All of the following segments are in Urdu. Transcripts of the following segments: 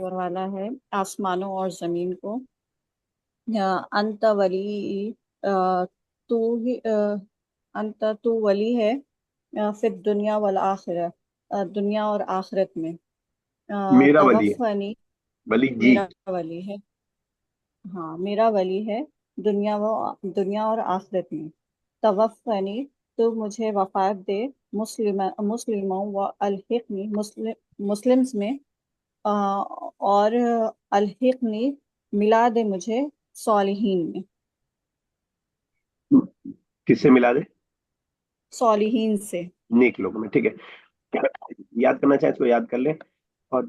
والا ہے آسمانوں اور زمین کو، انت ولی، تو ہی انت تو ولی ہے، فی الدنیا والآخرہ، دنیا اور آخرت میں، میرا ولی ہے، توفنی، ولی جی. میرا ولی ہے، ہاں میرا ولی ہے دنیا اور آخرت میں، توفنی، تو مجھے وفات دے، مسلموں و الحقنی، مسلمز میں، اور الحقنی، ملا دے مجھے صالحین میں، کس سے ملا دے؟ صالحین سے۔ نیک لوگوں میں. ٹھیک ہے، یاد کرنا چاہیں تو یاد کر لیں، اور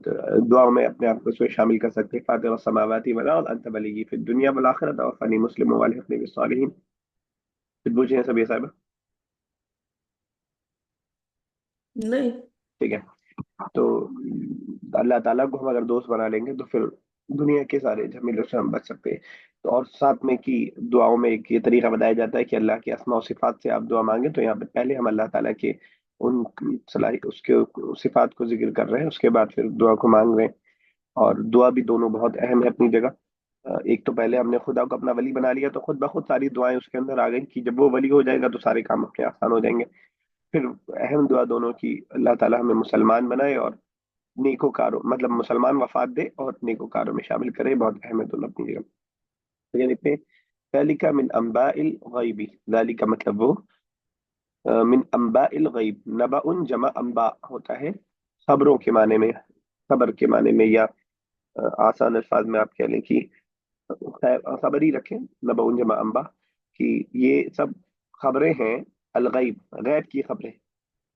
دعاؤں میں اپنے آپ کو اس میں شامل کر سکتے ہیں. فاطر السماوات والارض انت ولی فی الدنیا والآخرۃ توفنی مسلما والحقنی بالصالحین. پھر پوچھیں ہیں سب یہ صاحب. نہیں. ٹھیک ہے، تو اللہ تعالیٰ کو ہم اگر دوست بنا لیں گے تو پھر دنیا کے سارے جھمیلوں سے ہم بچ سکتے ہیں. تو اور ساتھ میں کی دعاؤں میں ایک یہ طریقہ بتایا جاتا ہے کہ اللہ کے اسماء و صفات سے آپ دعا مانگیں. تو یہاں پہ پہلے ہم اللہ تعالیٰ کے ان اس کے صفات کو ذکر کر رہے ہیں، اس کے بعد پھر دعا کو مانگ رہے ہیں. اور دعا بھی دونوں بہت اہم ہے اپنی جگہ. ایک تو پہلے ہم نے خدا کو اپنا ولی بنا لیا تو خود بخود ساری دعائیں اس کے اندر آ گئیں کہ جب وہ ولی ہو جائے گا تو سارے کام اپنے آسان ہو جائیں گے. پھر اہم دعا دونوں کی، اللہ تعالیٰ ہمیں مسلمان بنائے اور نیکوکاروں مطلب مسلمان وفات دے اور نیکوکاروں میں شامل کرے. بہت اہم ہے دونوں اپنی جگہ. تو یہ دیکھتے ہیں، ذالک من انباء الغیب. ذالک مطلب وہ، من انباء الغیب، نبأ جمع انباء ہوتا ہے خبروں کے معنی میں، خبر کے معنی میں، یا آسان الفاظ میں آپ کہہ لیں کہ خبر ہی رکھیں، نبأ جمع انباء، کہ یہ سب خبریں ہیں. الغیب، غیب کی خبریں.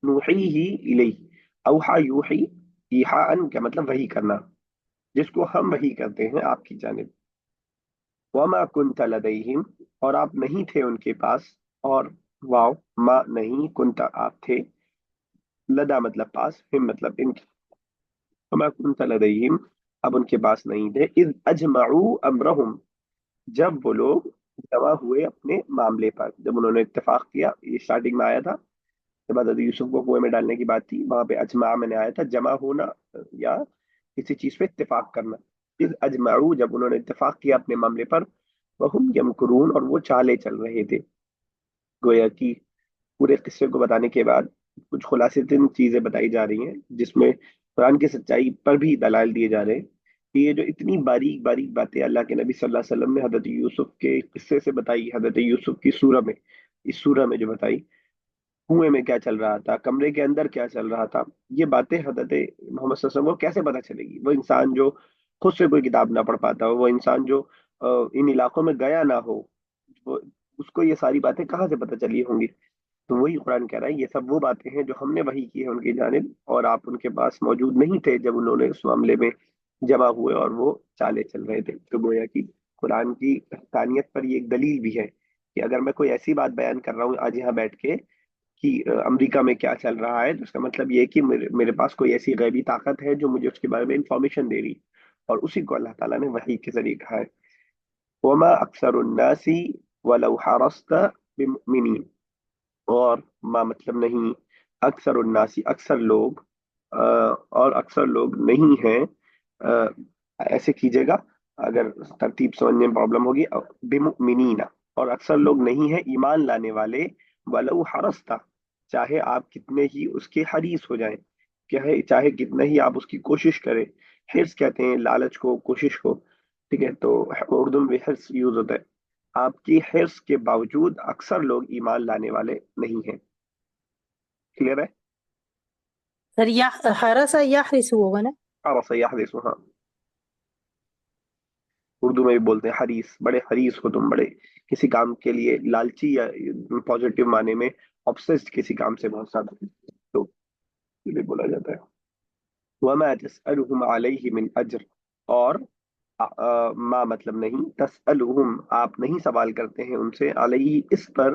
نوحیہ الیہ، اوحا یوحی، ایحاء کا مطلب وحی کرنا، جس کو ہم وحی کرتے ہیں آپ کی جانب. وما کنت لدیہم، اور آپ نہیں تھے ان کے پاس. اور واو، ما نہیں، کنت آپ تھے، لدا مطلب پاس، ہم مطلب ان کے. وما کنت لدیہم، اب ان کے پاس نہیں تھے. اذ اجمعوا امرہم، جب وہ لوگ جمع ہوئے اپنے معاملے پر، جب انہوں نے اتفاق کیا. یہ اسٹارٹنگ میں آیا تھا جب حضرت یوسف کو کنویں میں ڈالنے کی بات تھی، وہاں پہ اجماع میں نے آیا تھا جمع ہونا یا کسی چیز پہ اتفاق کرنا. اذ اجمعوا، جب انہوں نے اتفاق کیا اپنے معاملے پر. وہم یمکرون، اور وہ چالے چل رہے تھے. گویا کہ پورے قصے کو بتانے کے بعد کچھ خلاصتاً چیزیں بتائی جا رہی ہیں جس میں قرآن کی سچائی پر بھی دلائل دیے جا رہے ہیں کہ یہ جو اتنی باریک باریک باتیں اللہ کے نبی صلی اللہ علیہ وسلم نے حضرت یوسف کے قصے سے بتائی، حضرت یوسف کی سورہ میں، اس سورہ میں جو بتائی، کنویں میں کیا چل رہا تھا، کمرے کے اندر کیا چل رہا تھا، یہ باتیں حضرت محمد صلی اللہ علیہ وسلم کو کیسے پتہ چلے گی؟ وہ انسان جو خود سے کوئی کتاب نہ پڑھ پاتا ہو، وہ انسان جو ان علاقوں میں گیا نہ ہو، اس کو یہ ساری باتیں کہاں سے پتہ چلی ہوں گی؟ تو وہی قرآن کہہ رہا ہے یہ سب وہ باتیں ہیں جو ہم نے وحی کی ہے ان کی جانب، اور آپ ان کے پاس موجود نہیں تھے جب انہوں نے اس معاملے میں جمع ہوئے اور وہ چالے چل رہے تھے. تو گویا کہ قرآن کی حقانیت پر یہ ایک دلیل بھی ہے کہ اگر میں کوئی ایسی بات بیان کر رہا ہوں آج یہاں بیٹھ کے کہ امریکہ میں کیا چل رہا ہے، تو اس کا مطلب یہ ہے کہ میرے پاس کوئی ایسی غیبی طاقت ہے جو مجھے اس کے بارے میں انفارمیشن دے رہی، اور اسی کو اللہ تعالیٰ نے وحی کے ذریعے کہا ہے. وما اکثر الناس ولو حرصت بمؤمنین، اور ما مطلب نہیں، اکثر الناسی اکثر لوگ، اور اکثر لوگ نہیں ہیں. آ، ایسے کیجیے گا اگر ترتیب سمجھنے میں پرابلم ہوگی. بمؤمنین، اور اکثر لوگ نہیں ہیں ایمان لانے والے. ولو حرصتا، چاہے آپ کتنے ہی اس کے حریص ہو جائیں، چاہے کتنا ہی آپ اس کی کوشش کریں. حرص کہتے ہیں لالچ کو، کوشش کو. ٹھیک ہے، تو اردو میں حرص یوز ہوتا ہے. آپ کی حرص کے باوجود اکثر لوگ ایمان لانے والے نہیں ہیں. کلیئر ہے؟ سر یا حرسا یا حرس ہوگا نا؟ حرص یحرص، ہاں، اردو میں بھی بولتے ہیں حریص. بڑے حریص ہو تم، بڑے کسی کام کے لیے لالچی، یا پازیٹیو معنی میں obsessed کسی کام سے بہت زیادہ، تو یہ بھی بولا جاتا ہے. وما تسألهم علیہ من اجر، اور ما مطلب نہیں، تسألهم آپ نہیں سوال کرتے ہیں ان سے، علیہ اس پر،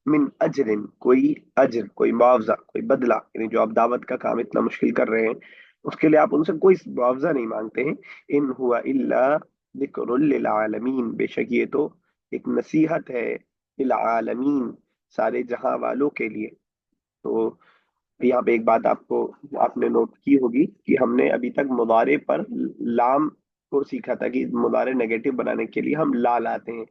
من اجر کوئی اجر، کوئی معاوضہ، کوئی بدلہ، یعنی جو آپ دعوت کا کام اتنا مشکل کر رہے ہیں اس کے لیے آپ ان سے کوئی معاوضہ نہیں مانگتے ہیں. ان ہوا الا ذکر للعالمین، بے شک یہ تو ایک نصیحت ہے، للعالمین، سارے جہاں والوں کے لیے. تو یہاں پہ ایک بات آپ نے نوٹ کی ہوگی کہ ہم نے ابھی تک مضارع پر لام کو سیکھا تھا کہ مضارع نیگیٹو بنانے کے لیے ہم لا لاتے ہیں.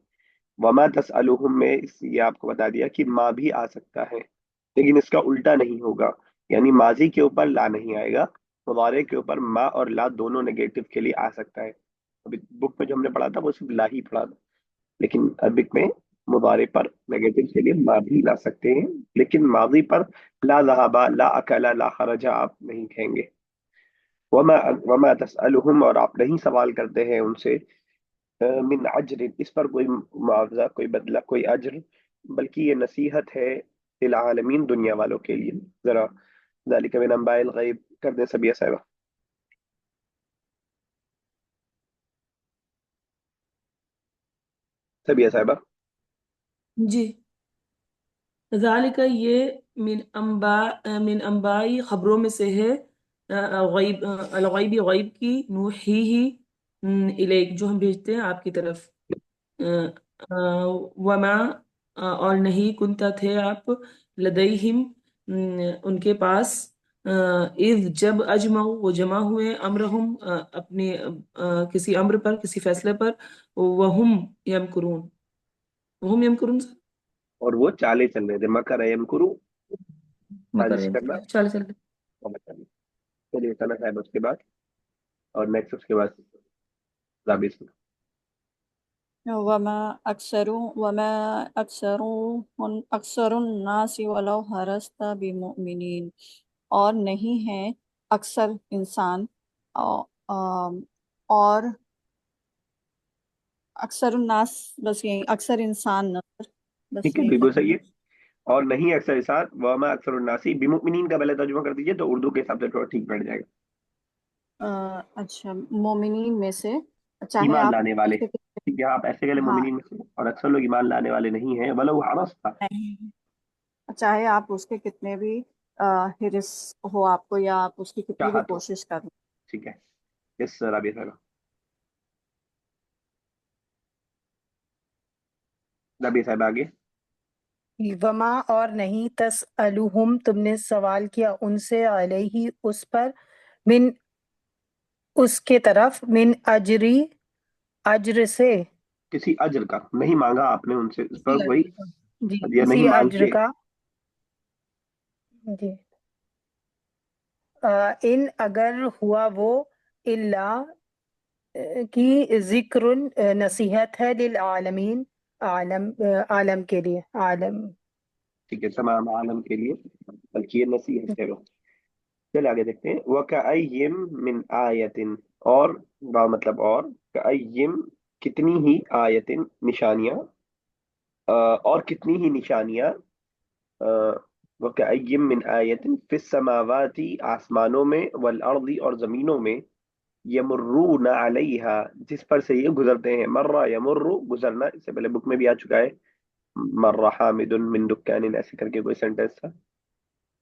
وما تسألہم میں یہ آپ کو بتا دیا کہ ما بھی آ سکتا ہے، لیکن اس کا الٹا نہیں ہوگا، یعنی ماضی کے اوپر لا نہیں آئے گا، مضارع کے اوپر ما اور لا دونوں نیگیٹو کے لیے آ سکتا ہے. ابھی بک میں جو ہم نے پڑھا تھا وہ صرف لا ہی پڑھا تھا، لیکن عربک میں مضارع پر نیگیٹو کے لیے ما بھی لا سکتے ہیں، لیکن ماضی پر لا ذہبا، لا اکلا، لا خرجا آپ نہیں کہیں گے. وما تسألہم اور آپ نہیں سوال کرتے ہیں ان سے من اجر، اس پر کوئی معاوضہ، کوئی بدلہ، کوئی اجر، بلکہ یہ نصیحت ہے للعالمین، دنیا والوں کے لیے. ذرا ذالک من انباء الغیب کر دیں سبیہ صاحبہ. سبیہ صاحبہ. جی. ذالک یہ من انبائی خبروں میں سے ہے، غیب الغیب غیب کی، نوحی ہی الیک جو ہم بھیجتے ہیں آپ کی طرف. وما اور نہیں کنتا تھے آپ، لدیہم ان کے پاس، اذ جب اجمعوا وہ جمع ہوئے، امرہم اپنے کسی امر پر، کسی فیصلے پر، وہم یمکرون، وہم یمکرون اور وہ چالے چل رہے تھے، مکر یمکرو، سازش مکرم کرنا. چل چل. چلیے ثنا صاحب اس کے بعد، اور نیکسٹ اس کے بعد رابع سے. وما اکثر الناس ولو حرصت بمؤمنین، اور نہیں ہے اکثر انسان اور اکثر الناس، بس یہی اکثر انسان نہ، بس ٹھیک ہے، یہی بالکل ختم صحیح ہے۔ ہے. اور نہیں اکثر ساتھ وما اکثر الناسی بمؤمنین کا پہلے ترجمہ کر دیجئے تو اردو کے حساب سے تھوڑا ٹھیک بیٹھ جائے گا. اچھا، مومنین میں سے چاہے ایمان آپ لانے اس والے، کے ٹھیک ہے، آپ ایسے کہہ لیں ہاں مومنین میں سے، اور اکثر لوگ ایمان لانے والے نہیں ہیں. ولو حرصت، نہیں، چاہے آپ اس کے کتنے بھی حرص ہو آپ کو، یا آپ اس کی کتنی بھی چاہت ہو، کوشش کر لیں۔ ٹھیک ہے. اس رابع صاحب، رابع صاحب آگے. وما اور نہیں، تسألہم تم نے سوال کیا ان سے، علیہ اس پر، من اس کے طرف، من اجری اجر سے، کسی اجر کا نہیں مانگا آپ نے ان سے، اس پر کسی کوئی اجر کا، جی یا نہیں کسی اجر مانگتے. کا. جی ان اگر ہوا وہ، اللہ کی ذکر نصیحت ہے، للعالمین عالم کے لیے، عالم. ٹھیک ہے، تمام عالم کے لیے، بلکہ یہ نصیحت ہے. چل آگے دیکھتے ہیں. وَكَأَيِّن مِّنْ آیَةٍ، اور با مطلب اور، کأیم کتنی ہی، آیتن نشانیاں، اور کتنی ہی نشانیاں، وَكَأَيِّن مِّنْ آیَةٍ فِي السَّمَاوَاتِ آسمانوں میں، وَالْأَرْضِ اور زمینوں میں، یمرون علیہا جس پر سے یہ گزرتے ہیں. مرہ یمر گزرنا، اس سے پہلے بک میں بھی آ چکا ہے. مر حامد من دکان ایسے کر کے کوئی سینٹینس تھا،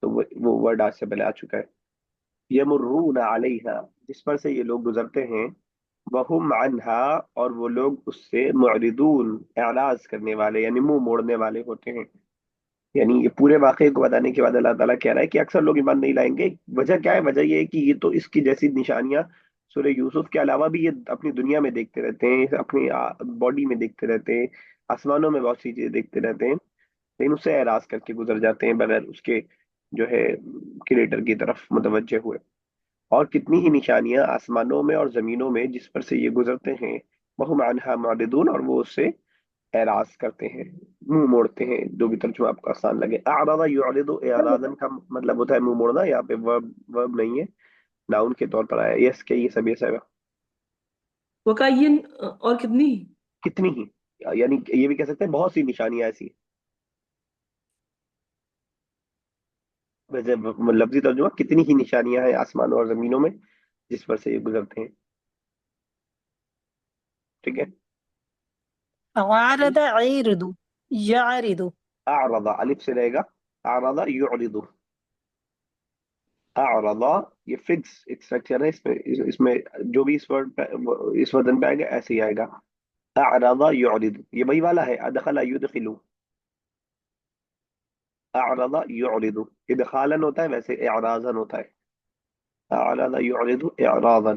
تو وہ ورڈ آج سے پہلے آ چکا ہے. یمرون علیہا جس پر سے یہ لوگ گزرتے ہیں، وہم عنہا اور وہ لوگ اس سے، معرضون اعراض کرنے والے یعنی منہ موڑنے والے ہوتے ہیں. یعنی یہ پورے واقعے کو بتانے کے بعد اللہ تعالیٰ کہہ رہا ہے کہ اکثر لوگ ایمان نہیں لائیں گے. وجہ کیا ہے؟ وجہ یہ ہے کہ یہ تو اس کی جیسی نشانیاں سورہ یوسف کے علاوہ بھی یہ اپنی دنیا میں دیکھتے رہتے ہیں، اپنی باڈی میں دیکھتے رہتے ہیں، آسمانوں میں بہت سی چیزیں دیکھتے رہتے ہیں، لیکن اس سے اعراض کر کے گزر جاتے ہیں بغیر اس کے جو ہے کریٹر کی طرف متوجہ ہوئے. اور کتنی ہی نشانیاں آسمانوں میں اور زمینوں میں جس پر سے یہ گزرتے ہیں، وہم عنہا معرضون اور وہ اس سے اعراض کرتے ہیں، منہ موڑتے ہیں. جو بھی ترجمہ آپ کو آسان لگے. اعرض یعرض، اعراضن کا مطلب ہوتا ہے منہ موڑنا. یہاں پہ ورب نہیں ہے، ناؤن کے طور پر آیا. یس کہ یہ سب یہ سب وکائین اور کتنی. کتنی ہی، یعنی یہ بھی کہہ سکتے ہیں بہت سی نشانیاں ایسی. ویسے لفظی ترجمہ کتنی ہی نشانیاں ہیں آسمانوں اور زمینوں میں جس پر سے یہ گزرتے ہیں. ٹھیک ہے. عارض عیرد، یعرد. اعرض الف سے رہے گا، اعرض یعرض. اعرض یہ فکس اسٹرکچر ہے، اس میں جو بھی اس وزن پہ آئے گا ایسے ہی آئے گا. اعرض یعرض، یہ وہی والا ہے ادخل یدخل. اعرض يعرض ادخالا ہوتا ہے، ویسے اعراضا ہوتا ہے. اعرض يعرض اعراضا،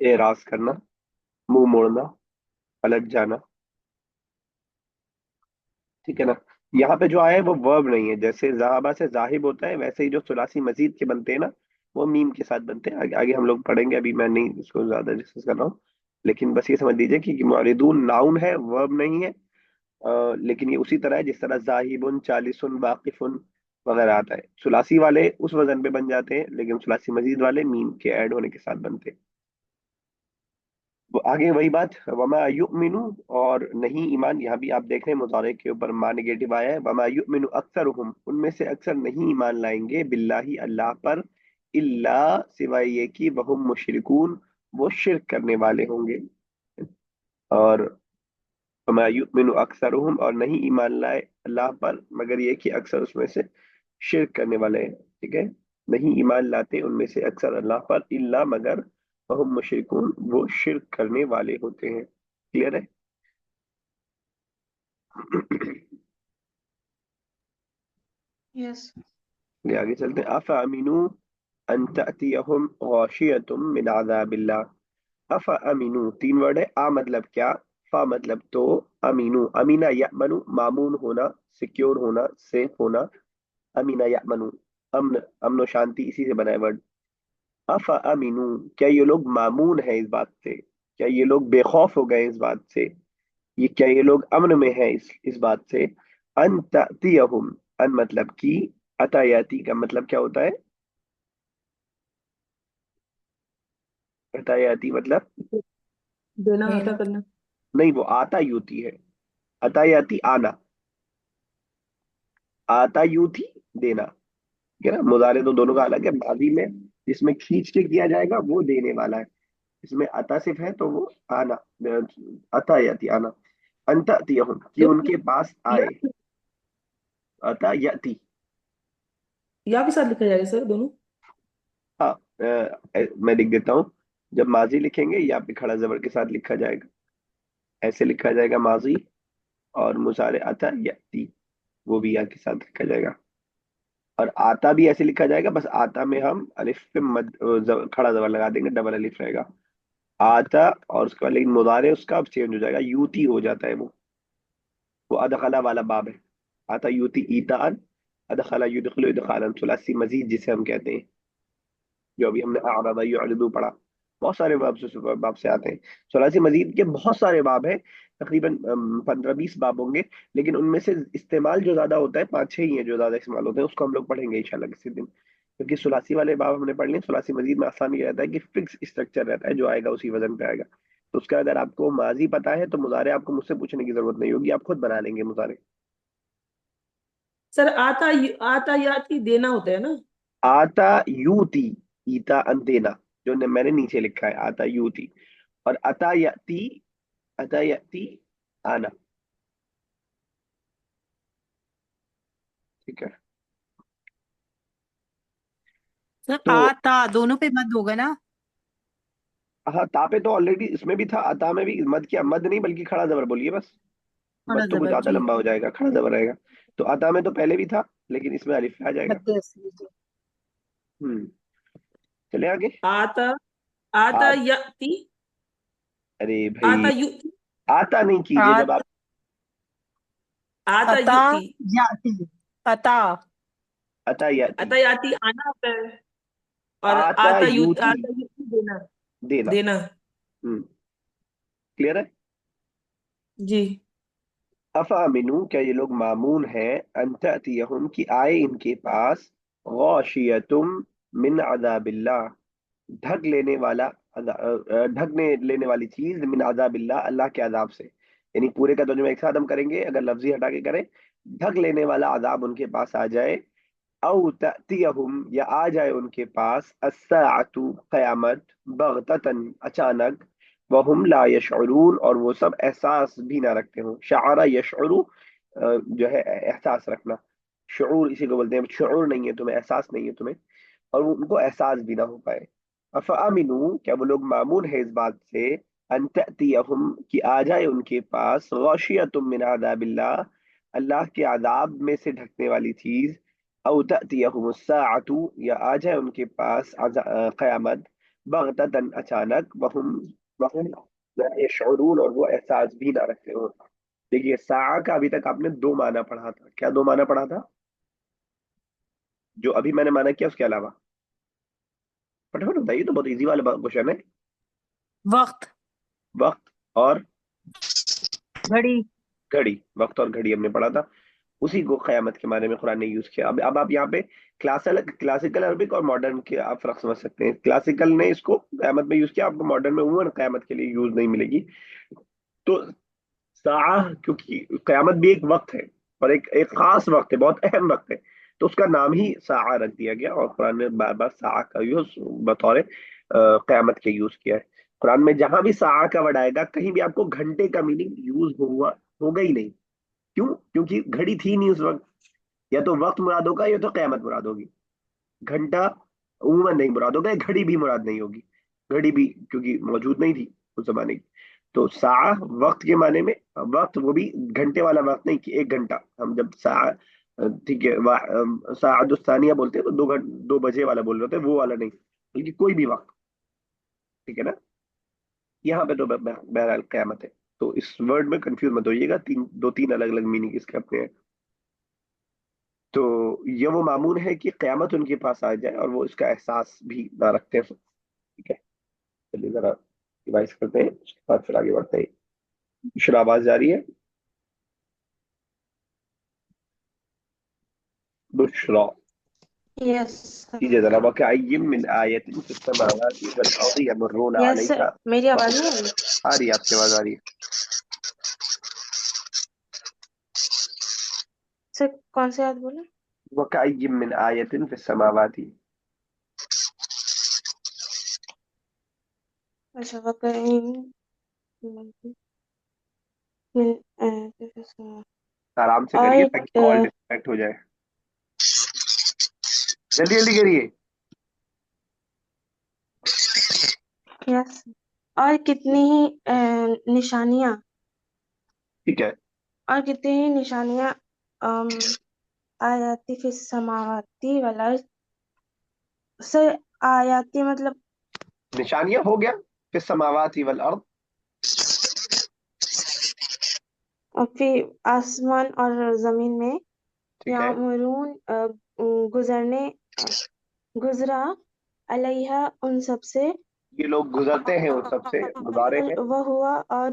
اعراض کرنا، منہ موڑنا، پلٹ جانا. ٹھیک ہے نا. یہاں پہ جو آیا ہے وہ ورب نہیں ہے. جیسے ذہابہ سے ذاہب ہوتا ہے، ویسے ہی جو ثلاثی مزید کے بنتے ہیں نا وہ میم کے ساتھ بنتے ہیں. آگے ہم لوگ پڑھیں گے، ابھی میں نہیں اس کو زیادہ ڈسکس کر رہا ہوں. لیکن بس یہ سمجھ لیجیے کہ معرضون ناؤن ہے، ورب نہیں ہے. لیکن یہ اسی طرح ہے جس طرح ذاہبن، چالسن، واقفن وغیرہ آتا ہے. ثلاثی والے اس وزن پہ بن جاتے ہیں، لیکن ثلاثی مزید والے میم کے ایڈ ہونے کے ساتھ بنتے ہیں. وہ آگے وہی بات، وما یؤمن، اور نہیں ایمان. یہاں بھی آپ دیکھ رہے ہیں مضارع کے اوپر ما نگیٹو آیا ہے. وما یؤمن اکثرهم، ان میں سے اکثر نہیں ایمان لائیں گے، باللہ اللہ پر، الا سوائے یہ کہ وہم مشرکون، وہ شرک کرنے والے ہوں گے. اور وما یؤمن اکثرهم، اور نہیں ایمان لائے اللہ پر مگر یہ کہ اکثر اس میں سے شرک کرنے والے ہیں. ٹھیک ہے. نہیں ایمان لاتے ان میں سے اکثر اللہ پر، الا مگر وہم مشرکون، وہ شرک کرنے والے ہوتے ہیں. کلیئر ہے؟ یس. یہ آگے چلتے ہیں. افامنوا ان تأتیہم غاشیۃ من عذاب اللہ. افامنوا تین ورڈ ہے. آ مطلب کیا، فا مطلب تو، امینو امینا یأمنو مامون ہونا، سیکیور ہونا، سیف ہونا. امینا یأمنو امن، امن و شانتی، اسی سے بنا ہے ورڈ. افامنو کیا یہ لوگ مامون ہیں اس بات سے، کیا یہ لوگ بے خوف ہو گئے اس بات سے، یہ کیا یہ لوگ امن میں ہیں اس بات سے. ان تأتیہم، ان مطلب کی، عطا یاتی کا مطلب کیا ہوتا ہے؟ عطا یاتی مطلب دینا، عطا دینا. کرنا. نہیں، وہ آتا یوتی ہے. عطا یاتی آنا، آتا یوتی دینا. ٹھیک ہے نا. مضارع تو دونوں کا الگ ہے. ماضی میں جس میں کھینچ کے کیا جائے گا وہ دینے والا ہے، اس میں عطا صرف ہے تو وہ آنا. عطا یاتی آنا. ان تأتیہم کہ ان کے پاس یا آئے. عطا یاتی. یا کے ساتھ لکھا جائے گا سر دونوں. ہاں، میں لکھ دیتا ہوں. جب ماضی لکھیں گے یا پہ کھڑا زبر کے ساتھ لکھا جائے گا. ایسے لکھا جائے گا ماضی، اور مضارع عطا یاتی وہ بھی یا کے ساتھ لکھا جائے گا. اور آتا بھی ایسے لکھا جائے گا، بس آتا میں ہم الف پہ کھڑا زبر لگا دیں گے، ڈبل الف رہے گا آتا. اور اس کے بعد لیکن مضارع اس کا اب چینج ہو جائے گا، یوتی ہو جاتا ہے. وہ ادخلا والا باب ہے. آتا یوتی ایتان، ادخلا یدخل ادخالا، ثلاثی مزید جسے ہم کہتے ہیں، جو ابھی ہم نے اعرض یعرض پڑھا. بہت سارے باب سے آتے ہیں. ثلاثی مزید کے بہت سارے باب ہیں، تقریباً 15-20 باب ہوں گے. لیکن ان میں سے استعمال جو زیادہ ہوتا ہے 5-6 ہی ہیں جو زیادہ استعمال ہوتے ہیں. اس کو ہم لوگ پڑھیں گے انشاءاللہ کسی دن، کیونکہ ثلاثی والے باب ہم نے پڑھ لیں. ثلاثی مزید میں آسان یہ رہتا ہے کہ فکس اسٹرکچر رہتا ہے، جو آئے گا اسی وزن پہ آئے گا. تو اس کا اگر آپ کو ماضی پتا ہے تو مضارع آپ کو مجھ سے پوچھنے کی ضرورت نہیں ہوگی، آپ خود بنا لیں گے مضارع. سر آتا یاتی دینا ہوتا ہے نا. آتا یوتی، ایتا ان دینا، جو میں نے نیچے لکھا ہے آتا یوتی. اور اتا یاتی، اتا یاتی آنا. ٹھیک ہے. سر تو آ تا دونوں پہ مد ہوگا نا. ہاں، تا پہ تو آلریڈی اس میں بھی تھا، اتا میں بھی. مد کیا، مد نہیں بلکہ کھڑا زبر بولیے بس. تھوڑا مد تو کچھ زبر زیادہ جی. لمبا ہو جائے گا، کھڑا زبر رہے گا. تو اتا میں تو پہلے بھی تھا، لیکن اس میں الف آ جائے گا. مد اصلی جی. چلے آگے. آتا آتا آ- یاتی، ارے بھائی، آتا یوتی، آتا نہیں کیجیے آ جب آپ. آتا عطا یوتی. یاتی. عطا. اتا یاتی، آتا یاتی آنا ہوتا ہے، اور آتا یوتی آتا یوتی دینا. دینا. دینا. کلیئر ہے. جی. افامنو کیا یہ لوگ معمون ہیں، ان تأتیہم کی آئے ان کے پاس، غاشیتم من عذاب اللہ، ڈھک لینے والا، ڈھکنے لینے والی چیز، من عذاب اللہ، اللہ کے عذاب سے. یعنی پورے کا ترجمہ ایک ساتھ ہم کریں گے، اگر لفظی ہٹا کے کریں. ڈھک لینے والا عذاب ان کے پاس آ جائے. او تأتیہم یا آ جائے ان کے پاس، الساعۃ قیامت، بغتتاً اچانک، وہم لا یشعرون اور وہ سب احساس بھی نہ رکھتے ہوں. شعر یشعر جو ہے احساس رکھنا، شعور اسی کو بولتے ہیں. شعور نہیں ہے تمہیں، احساس نہیں ہے تمہیں، اور وہ ان کو احساس بھی نہ ہو پائے. افامنوا کیا وہ لوگ معمون ہے اس بات سے، ان تأتیہم کہ آ جائے ان کے پاس، غاشیۃ من عذاب اللہ، اللہ کے عذاب میں سے ڈھکنے والی چیز، او تأتیہم الساعۃ، یا آ جائے ان کے پاس قیامت، بغتتاً اچانک، وہم لا یشعرون، اور وہ احساس بھی نہ رکھتے ہو۔ دیکھیے ساعہ کا ابھی تک آپ نے دو معنی پڑھا تھا، کیا دو معنی پڑھا تھا؟ جو ابھی میں نے معنی کیا اس کے علاوہ فٹافٹ بتائیے، تو بہت ایزی والا کوشچن ہے۔ وقت، وقت اور گھڑی، گھڑی، وقت اور گھڑی ہم نے پڑھا تھا، اسی کو قیامت کے معنی میں قرآن نے یوز کیا۔ اب آپ یہاں پہ کلاسیکل عربک اور ماڈرن کے آپ فرق سمجھ سکتے ہیں۔ کلاسیکل نے اس کو قیامت میں یوز کیا، آپ کو ماڈرن میں عموماً قیامت کے لیے یوز نہیں ملے گی۔ تو ساعہ، کیونکہ قیامت بھی ایک وقت ہے، اور ایک خاص وقت ہے، بہت اہم وقت ہے، تو اس کا نام ہی ساعہ رکھ دیا گیا، اور قرآن نے بار بار ساعہ کا یوز بطور قیامت کے یوز کیا ہے۔ قرآن میں جہاں بھی ساعہ کا ورڈ آئے گا، کہیں بھی آپ کو گھنٹے کا میننگ یوز ہوگا ہی نہیں۔ کیوں؟ کیونکہ گھڑی تھی نہیں اس وقت، یا تو وقت مراد ہوگا یا تو قیامت مراد ہوگی، گھنٹہ عموماً نہیں مراد ہوگا، گھڑی بھی مراد نہیں ہوگی، گھڑی بھی کیونکہ موجود نہیں تھی اس زمانے کی۔ تو ساعہ وقت کے معنی میں، وقت وہ بھی گھنٹے والا وقت نہیں کہ ایک گھنٹہ، ہم جب ساعہ ٹھیک ہے ساعۃ الثانیہ بولتے ہیں تو 2 بجے والا بول رہے ہوتے ہیں، وہ والا نہیں، بلکہ کوئی بھی وقت، ٹھیک ہے نا۔ یہاں پہ تو بہرحال قیامت ہے، تو اس ورڈ میں کنفیوز مت ہوئیے گا، دو تین الگ الگ میننگ اس کے اپنے ہیں۔ تو یہ وہ معمول ہے کہ قیامت ان کے پاس آ جائے اور وہ اس کا احساس بھی نہ رکھتے ہیں، ٹھیک ہے۔ چلیے ذرا ریوائز کرتے ہیں، اس کے بعد پھر آگے بڑھتے ہیں۔ شرح آواز جاری ہے؟ بشرا یس کیجیے ذرا، وَكَأَيٍّ مِّنْ آیَةٍ فِي السَّمَاوَاتِ وَالْأَرْضِ يَمُرُّونَ یس سر، عَلَيْهَا۔ میری آواز نہیں آ رہی؟ آ رہی ہے، آپ کی آواز آ رہی ہے۔ سر کون سی آیت بولے؟ وَكَأَيٍّ مِّنْ آیَةٍ فِي السَّمَاوَاتِ، اچھا، وَكَأَيِّن من آیَاتٍ فِی السَّمَاوَاتِ، آرام سے کریے تاکہ کال ڈسکنیکٹ ہو جائے، جلدی جلدی کریے۔ یس، اور کتنی ہی نشانیاں، ٹھیک ہے، اور کتنی ہی نشانیاں آیاتی فی السماواتی والارض۔ سر آیاتی مطلب نشانیاں ہو گیا، فی السماوات والارض، فی آسمان اور زمین میں، ٹھیک ہے، یامرون گزرا علیہا ان سب سے، یہ لوگ گزرتے ہیں ان سب سے، گزارے ہیں، وہ ہوا اور